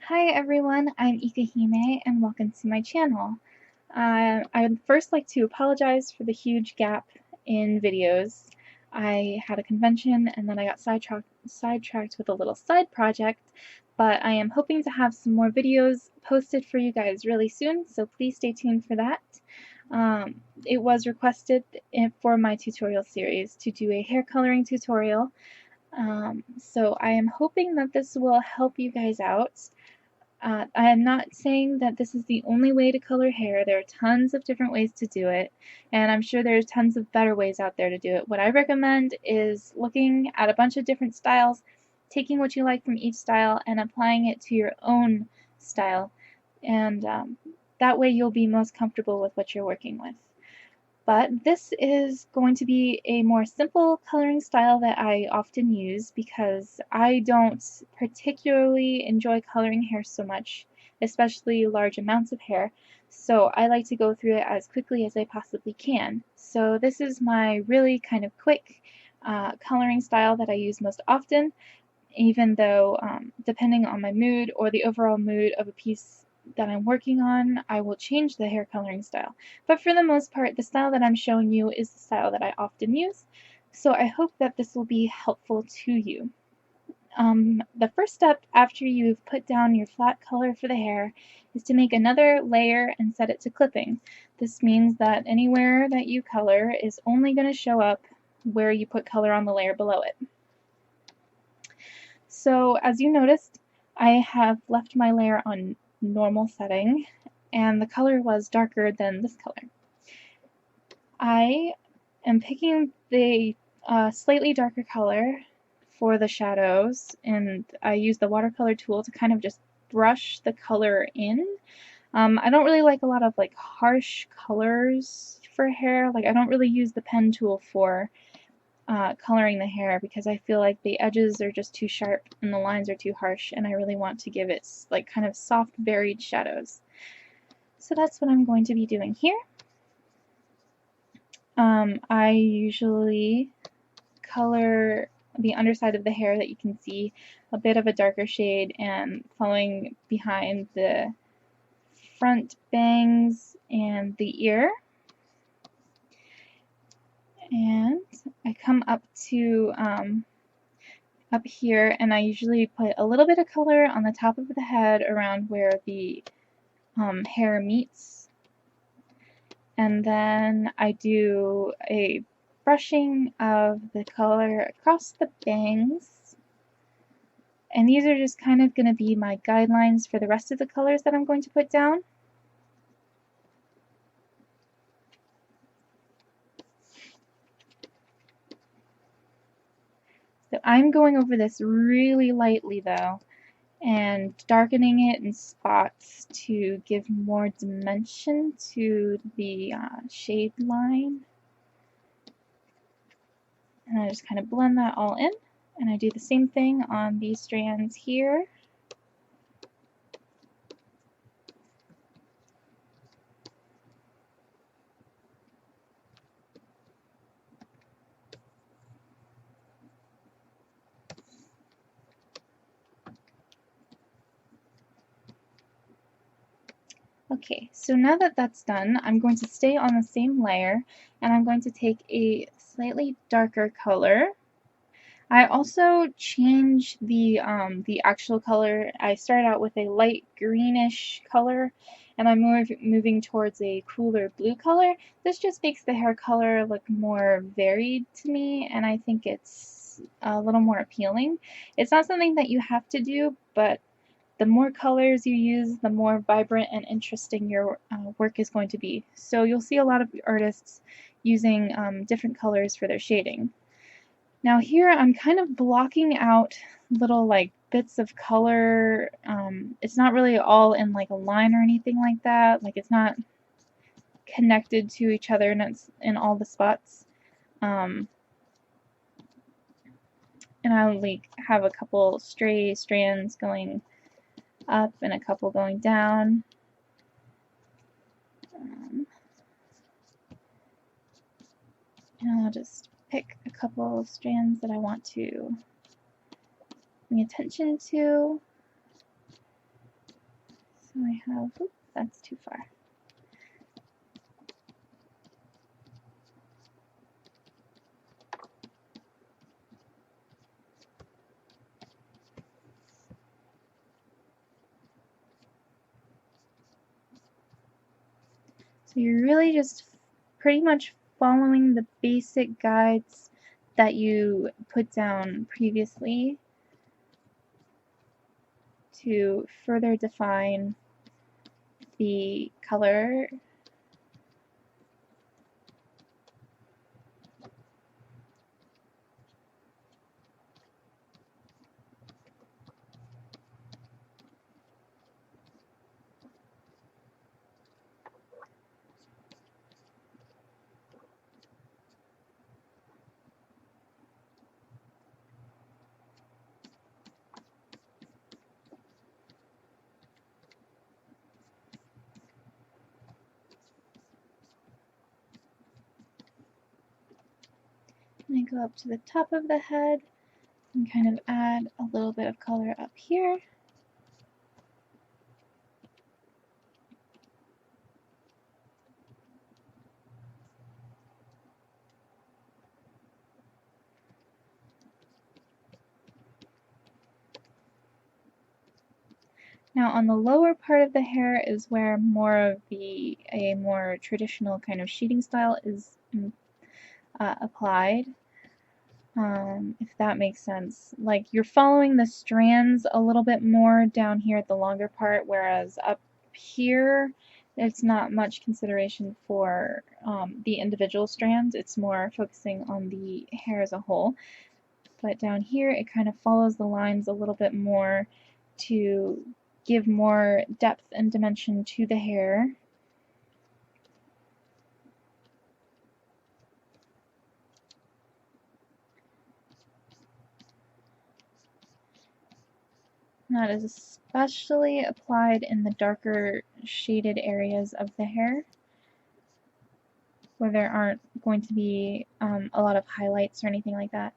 Hi everyone, I'm ika.himee and welcome to my channel. I would first like to apologize for the huge gap in videos. I had a convention and then I got sidetracked with a little side project, but I am hoping to have some more videos posted for you guys really soon, so please stay tuned for that. It was requested for my tutorial series to do a hair coloring tutorial, so I am hoping that this will help you guys out. I am not saying that this is the only way to color hair. There are tons of different ways to do it, and I'm sure there's tons of better ways out there to do it. What I recommend is looking at a bunch of different styles, taking what you like from each style, and applying it to your own style, and that way you'll be most comfortable with what you're working with. But this is going to be a more simple coloring style that I often use because I don't particularly enjoy coloring hair so much, especially large amounts of hair, so I like to go through it as quickly as I possibly can. So this is my really kind of quick coloring style that I use most often, even though depending on my mood or the overall mood of a piece that I'm working on, I will change the hair coloring style. But for the most part, the style that I'm showing you is the style that I often use, so I hope that this will be helpful to you. The first step after you've put down your flat color for the hair is to make another layer and set it to clipping. This means that anywhere that you color is only going to show up where you put color on the layer below it. So as you noticed, I have left my layer on normal setting, and the color was darker than this color. I am picking the slightly darker color for the shadows, and I use the watercolor tool to kind of just brush the color in. I don't really like a lot of like harsh colors for hair. Like I don't really use the pen tool for coloring the hair because I feel like the edges are just too sharp and the lines are too harsh, and I really want to give it like kind of soft varied shadows. So that's what I'm going to be doing here. I usually color the underside of the hair that you can see a bit of a darker shade and following behind the front bangs and the ear. And I come up to up here, and I usually put a little bit of color on the top of the head around where the hair meets, and then I do a brushing of the color across the bangs, and these are just kind of going to be my guidelines for the rest of the colors that I'm going to put down. So I'm going over this really lightly though, and darkening it in spots to give more dimension to the shade line. And I just kind of blend that all in, and I do the same thing on these strands here. Okay, so now that that's done, I'm going to stay on the same layer, and I'm going to take a slightly darker color. I also change the actual color. I start out with a light greenish color, and I'm moving towards a cooler blue color. This just makes the hair color look more varied to me, and I think it's a little more appealing. It's not something that you have to do, but the more colors you use, the more vibrant and interesting your work is going to be. So you'll see a lot of artists using different colors for their shading. Now here I'm kind of blocking out little like bits of color. It's not really all in like a line or anything like that. Like it's not connected to each other and it's in all the spots. And I'll like have a couple stray strands going up and a couple going down. And I'll just pick a couple of strands that I want to bring attention to. So I have, oops, that's too far. So you're really just pretty much following the basic guides that you put down previously to further define the color. And I go up to the top of the head and kind of add a little bit of color up here. Now on the lower part of the hair is where more of a more traditional kind of shading style is applied. If that makes sense. Like you're following the strands a little bit more down here at the longer part, whereas up here it's not much consideration for the individual strands. It's more focusing on the hair as a whole. But down here it kind of follows the lines a little bit more to give more depth and dimension to the hair. That is especially applied in the darker shaded areas of the hair, where there aren't going to be a lot of highlights or anything like that.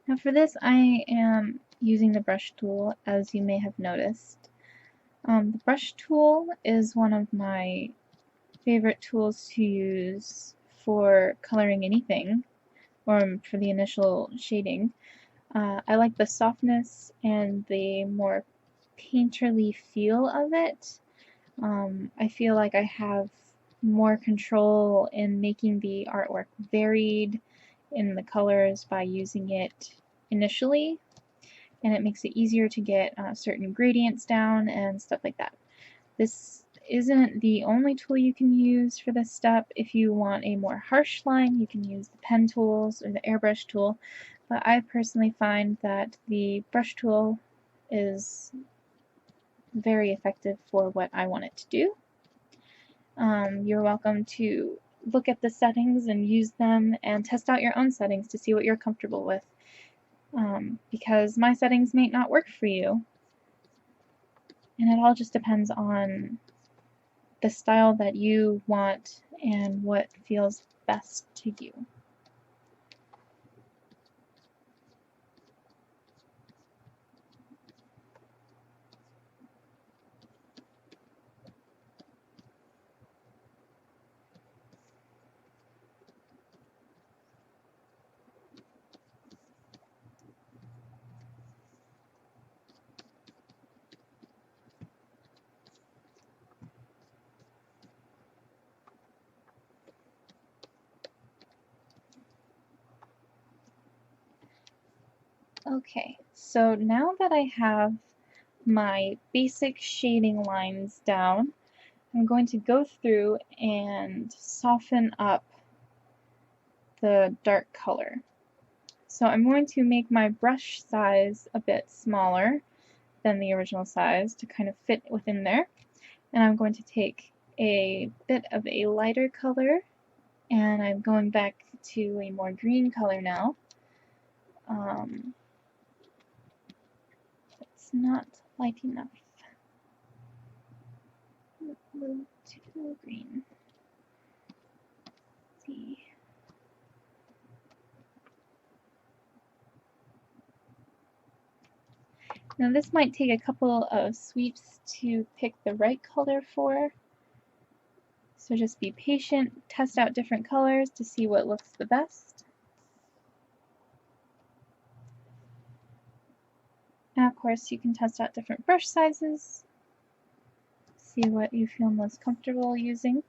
Now for this I am using the brush tool, as you may have noticed. The brush tool is one of my favorite tools to use for coloring anything, or for the initial shading. I like the softness and the more painterly feel of it. I feel like I have more control in making the artwork varied in the colors by using it initially, and it makes it easier to get certain gradients down and stuff like that. This isn't the only tool you can use for this step. If you want a more harsh line, you can use the pen tools or the airbrush tool, but I personally find that the brush tool is very effective for what I want it to do. You're welcome to look at the settings and use them and test out your own settings to see what you're comfortable with, because my settings may not work for you, and it all just depends on the style that you want and what feels best to you. Okay, so now that I have my basic shading lines down, I'm going to go through and soften up the dark color. So I'm going to make my brush size a bit smaller than the original size to kind of fit within there. And I'm going to take a bit of a lighter color, and I'm going back to a more green color now. It's not light enough. A little too green. Let's see. Now this might take a couple of sweeps to pick the right color for. So just be patient, test out different colors to see what looks the best. And of course you can test out different brush sizes, see what you feel most comfortable using.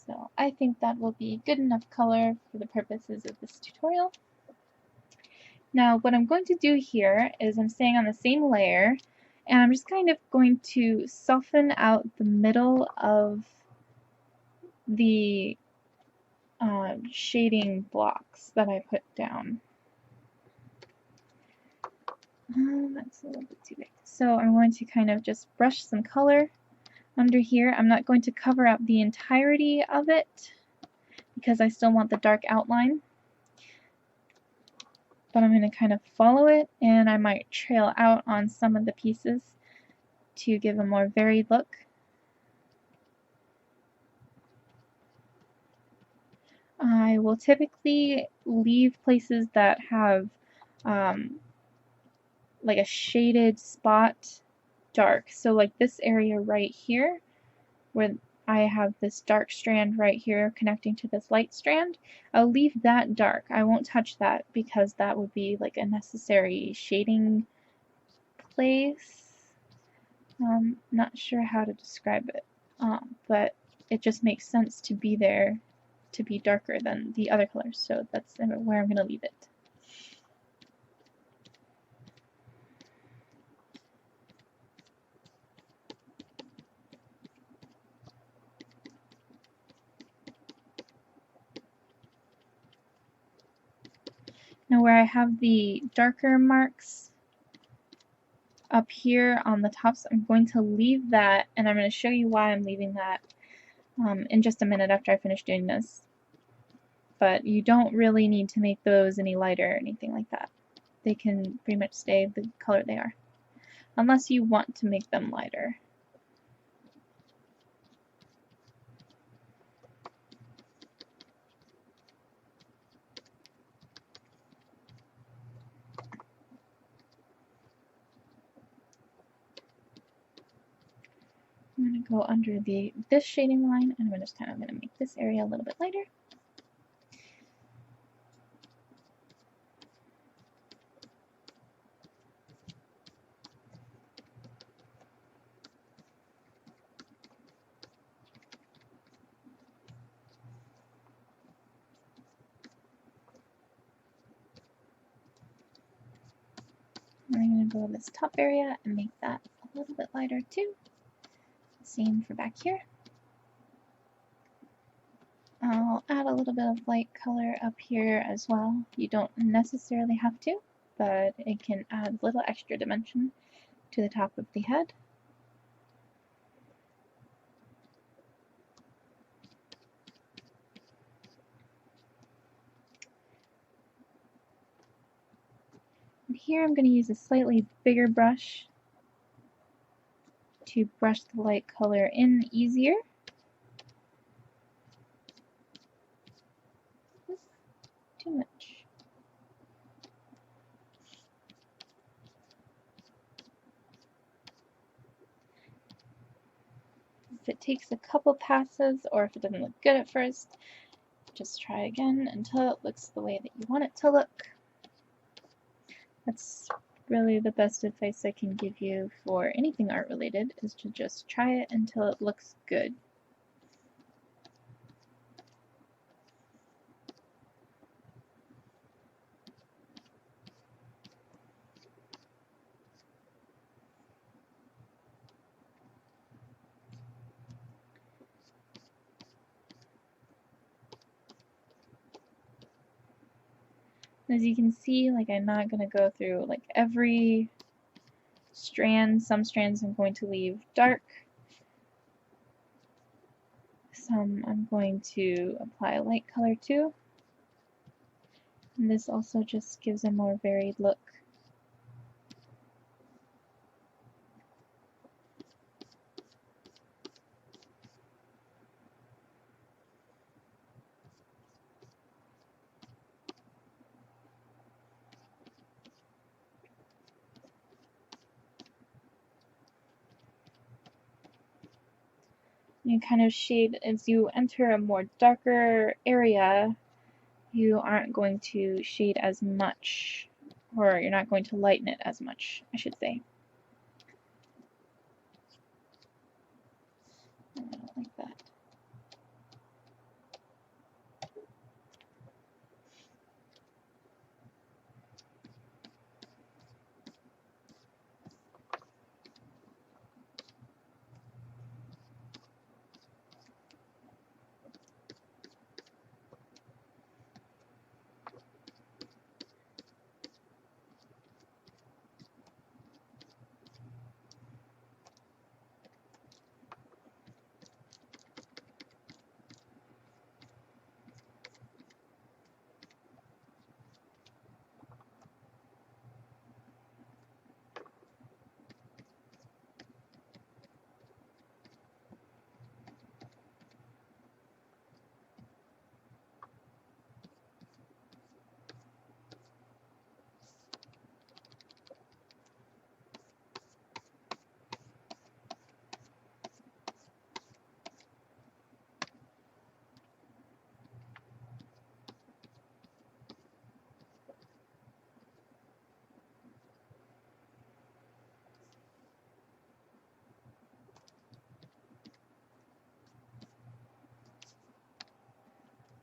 So I think that will be good enough color for the purposes of this tutorial. Now what I'm going to do here is I'm staying on the same layer, and I'm just kind of going to soften out the middle of the shading blocks that I put down. That's a little bit too big. So I'm going to kind of just brush some color under here. I'm not going to cover up the entirety of it because I still want the dark outline. But I'm going to kind of follow it, and I might trail out on some of the pieces to give a more varied look. I will typically leave places that have like a shaded spot dark. So like this area right here, where I have this dark strand right here connecting to this light strand, I'll leave that dark. I won't touch that because that would be like a necessary shading place. Not sure how to describe it, but it just makes sense to be there to be darker than the other colors, so that's where I'm going to leave it. Now where I have the darker marks up here on the tops, I'm going to leave that, and I'm going to show you why I'm leaving that in just a minute after I finish doing this. But you don't really need to make those any lighter or anything like that. They can pretty much stay the color they are, unless you want to make them lighter. I'm going to go under this shading line, and I'm just kind of going to make this area a little bit lighter. And I'm going to go to this top area and make that a little bit lighter too. Same for back here. I'll add a little bit of light color up here as well. You don't necessarily have to, but it can add a little extra dimension to the top of the head. And here I'm going to use a slightly bigger brush to brush the light color in easier. Too much. If it takes a couple passes, or if it doesn't look good at first, just try again until it looks the way that you want it to look. That's really the best advice I can give you for anything art related, is to just try it until it looks good. As you can see, like, I'm not going to go through like every strand. Some strands I'm going to leave dark. Some I'm going to apply a light color to. And this also just gives a more varied look. You kind of shade as you enter a more darker area, you aren't going to shade as much, or you're not going to lighten it as much, I should say. I don't like that.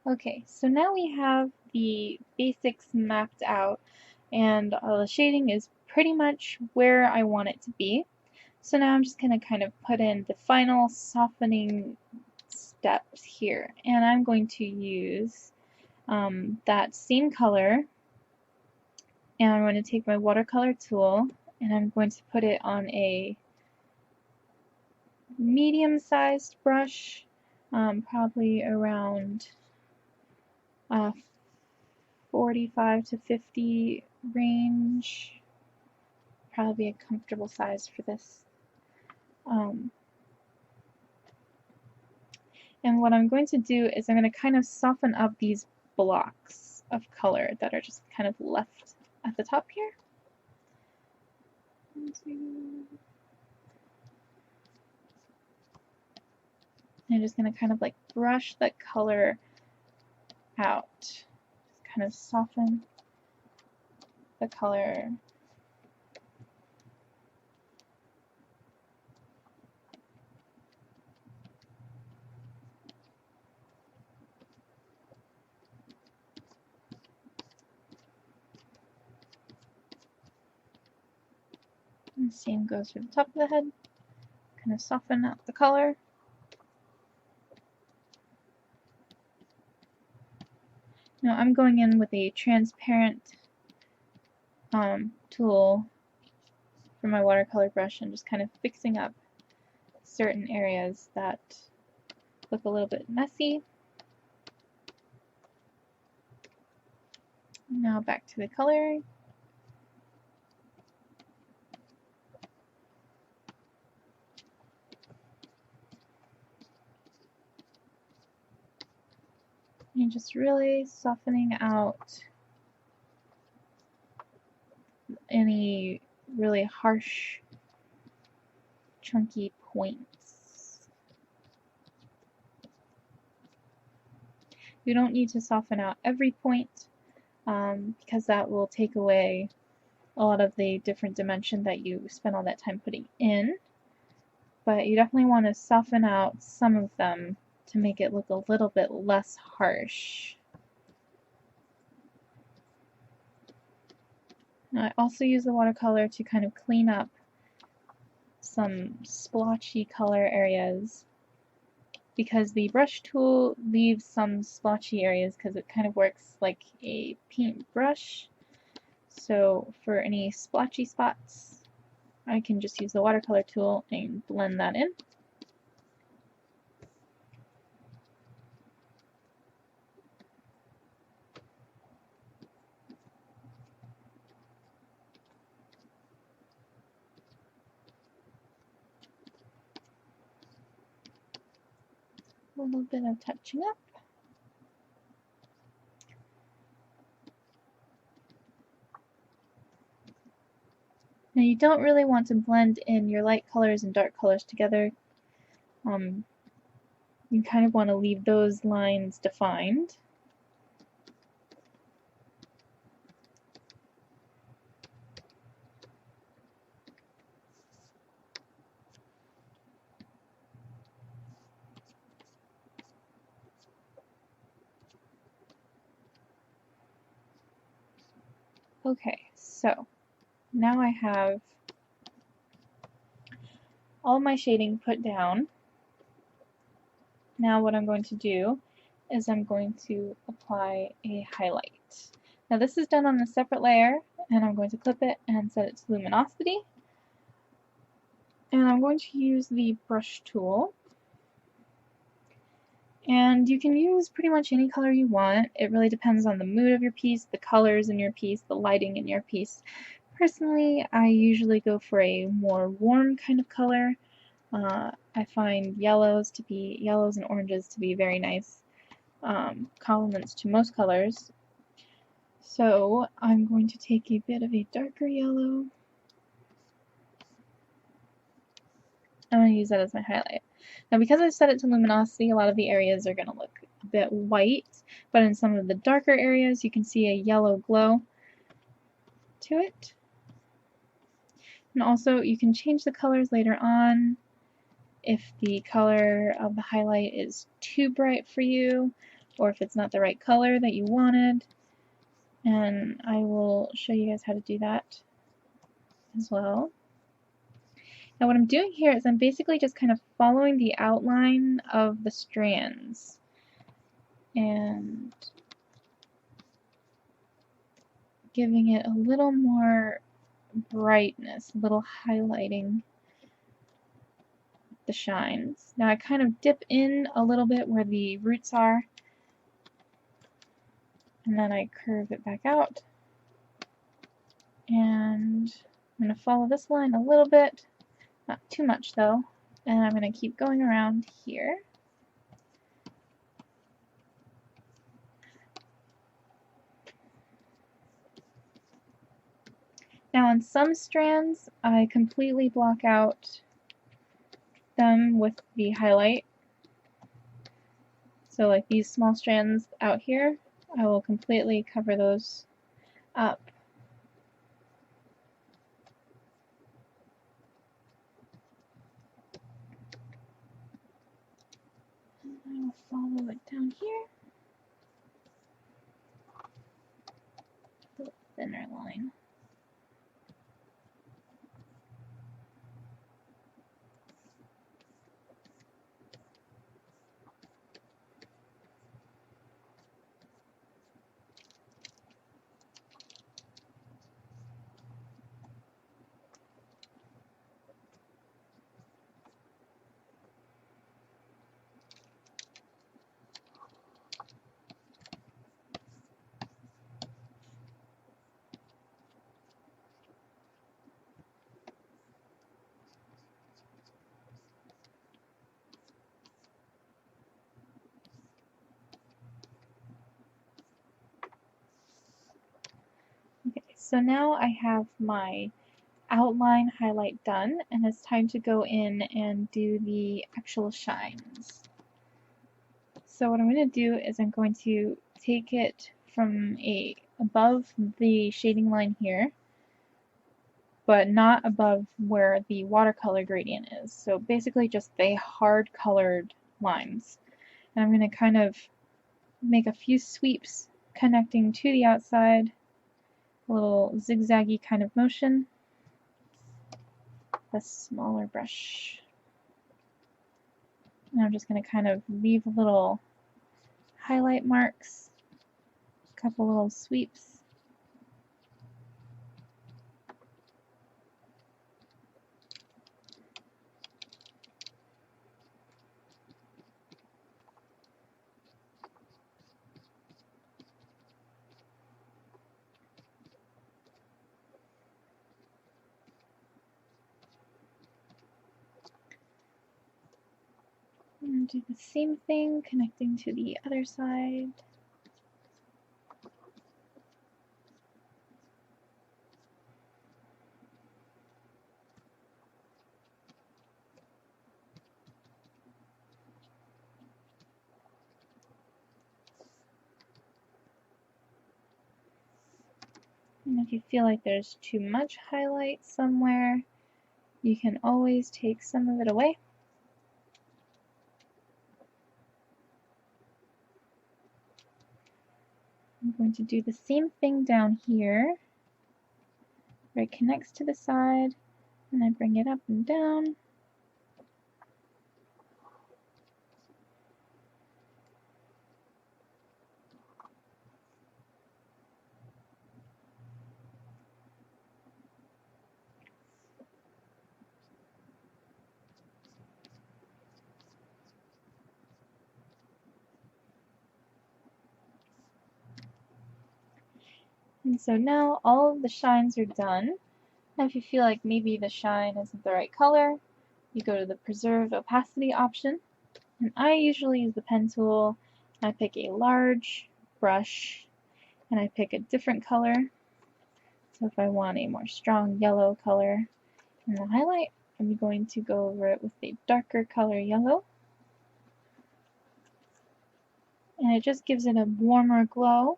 Okay, so now we have the basics mapped out, and the shading is pretty much where I want it to be. So now I'm just going to kind of put in the final softening steps here, and I'm going to use that same color, and I'm going to take my watercolor tool and I'm going to put it on a medium-sized brush, probably around 45 to 50 range. Probably a comfortable size for this. And what I'm going to do is I'm going to kind of soften up these blocks of color that are just kind of left at the top here. And I'm just going to kind of like brush that color out. Just kind of soften the color. And the same goes for the top of the head. Kind of soften out the color. Now I'm going in with a transparent tool for my watercolor brush and just kind of fixing up certain areas that look a little bit messy. Now back to the coloring. And just really softening out any really harsh, chunky points. You don't need to soften out every point because that will take away a lot of the different dimension that you spent all that time putting in. But you definitely want to soften out some of them to make it look a little bit less harsh. Now I also use the watercolor to kind of clean up some splotchy color areas because the brush tool leaves some splotchy areas because it kind of works like a paint brush. So for any splotchy spots, I can just use the watercolor tool and blend that in. A little bit of touching up. Now you don't really want to blend in your light colors and dark colors together. You kind of want to leave those lines defined. Okay, so now I have all my shading put down. Now what I'm going to do is I'm going to apply a highlight. Now this is done on a separate layer, and I'm going to clip it and set it to luminosity. And I'm going to use the brush tool. And you can use pretty much any color you want. It really depends on the mood of your piece, the colors in your piece, the lighting in your piece. Personally, I usually go for a more warm kind of color. I find yellows and oranges to be very nice complements to most colors. So I'm going to take a bit of a darker yellow. I'm going to use that as my highlight. Now because I've set it to luminosity, a lot of the areas are going to look a bit white, but in some of the darker areas you can see a yellow glow to it. And also you can change the colors later on if the color of the highlight is too bright for you, or if it's not the right color that you wanted. And I will show you guys how to do that as well. Now what I'm doing here is I'm basically just kind of following the outline of the strands and giving it a little more brightness, a little highlighting the shines. Now I kind of dip in a little bit where the roots are, and then I curve it back out. And I'm going to follow this line a little bit, not too much though, and I'm going to keep going around here. Now on some strands, I completely block out them with the highlight. So like these small strands out here, I will completely cover those up. And I will follow it down here. A little thinner line. Okay, so now I have my outline highlight done, and it's time to go in and do the actual shines. So what I'm going to do is I'm going to take it from above the shading line here, but not above where the watercolor gradient is. So basically just the hard colored lines. And I'm going to kind of make a few sweeps connecting to the outside, a little zigzaggy kind of motion. A smaller brush. And I'm just going to kind of leave little highlight marks, a couple little sweeps. And do the same thing, connecting to the other side. And if you feel like there's too much highlight somewhere, you can always take some of it away. I'm going to do the same thing down here, where it connects to the side, and I bring it up and down. And so now all of the shines are done. Now if you feel like maybe the shine isn't the right color, you go to the preserve opacity option. And I usually use the pen tool. I pick a large brush and I pick a different color. So if I want a more strong yellow color in the highlight, I'm going to go over it with a darker color yellow. And it just gives it a warmer glow.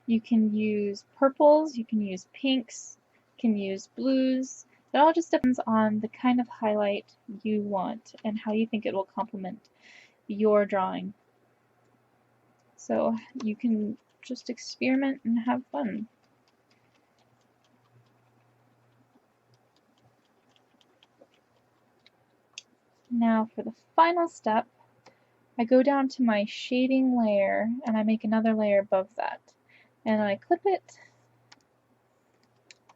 You can use purples, you can use pinks, you can use blues. It all just depends on the kind of highlight you want and how you think it will complement your drawing. So you can just experiment and have fun. Now for the final step, I go down to my shading layer and I make another layer above that. And I clip it.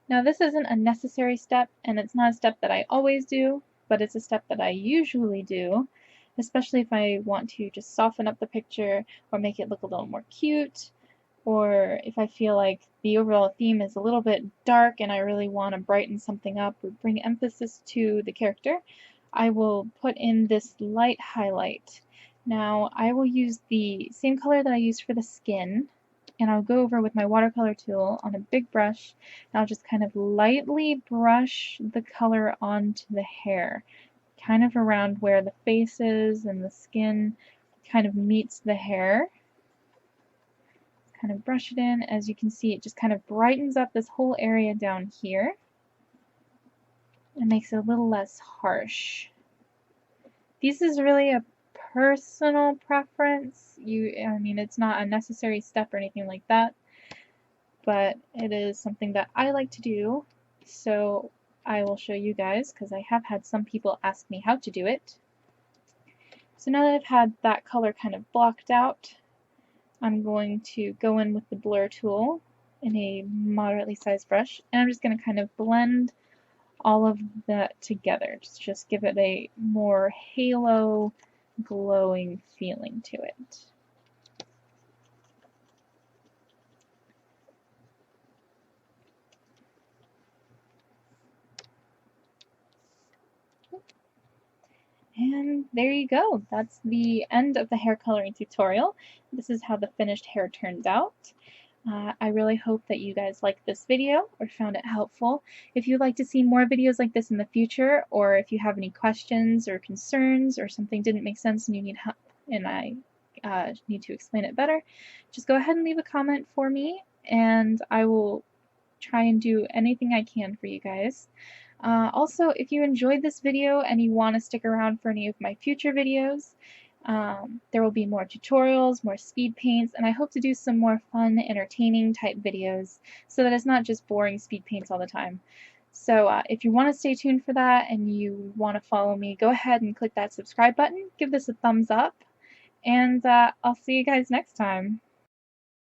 Now this isn't a necessary step, and it's not a step that I always do, but it's a step that I usually do, especially if I want to just soften up the picture or make it look a little more cute, or if I feel like the overall theme is a little bit dark and I really want to brighten something up or bring emphasis to the character, I will put in this light highlight. Now I will use the same color that I used for the skin, and I'll go over with my watercolor tool on a big brush, and I'll just kind of lightly brush the color onto the hair, kind of around where the face is and the skin kind of meets the hair. Kind of brush it in. As you can see, it just kind of brightens up this whole area down here and makes it a little less harsh. This is really a personal preference. I mean, it's not a necessary step or anything like that, but it is something that I like to do, so I will show you guys because I have had some people ask me how to do it. So now that I've had that color kind of blocked out, I'm going to go in with the blur tool in a moderately sized brush, and I'm just going to kind of blend all of that together. Just give it a more halo glowing feeling to it. And there you go. That's the end of the hair coloring tutorial. This is how the finished hair turns out. I really hope that you guys liked this video or found it helpful. If you'd like to see more videos like this in the future, or if you have any questions or concerns or something didn't make sense and you need help and I need to explain it better, just go ahead and leave a comment for me and I will try and do anything I can for you guys. Also, if you enjoyed this video and you want to stick around for any of my future videos, there will be more tutorials, more speed paints, and I hope to do some more fun, entertaining type videos so that it's not just boring speed paints all the time. So if you want to stay tuned for that and you want to follow me, go ahead and click that subscribe button, give this a thumbs up, and I'll see you guys next time.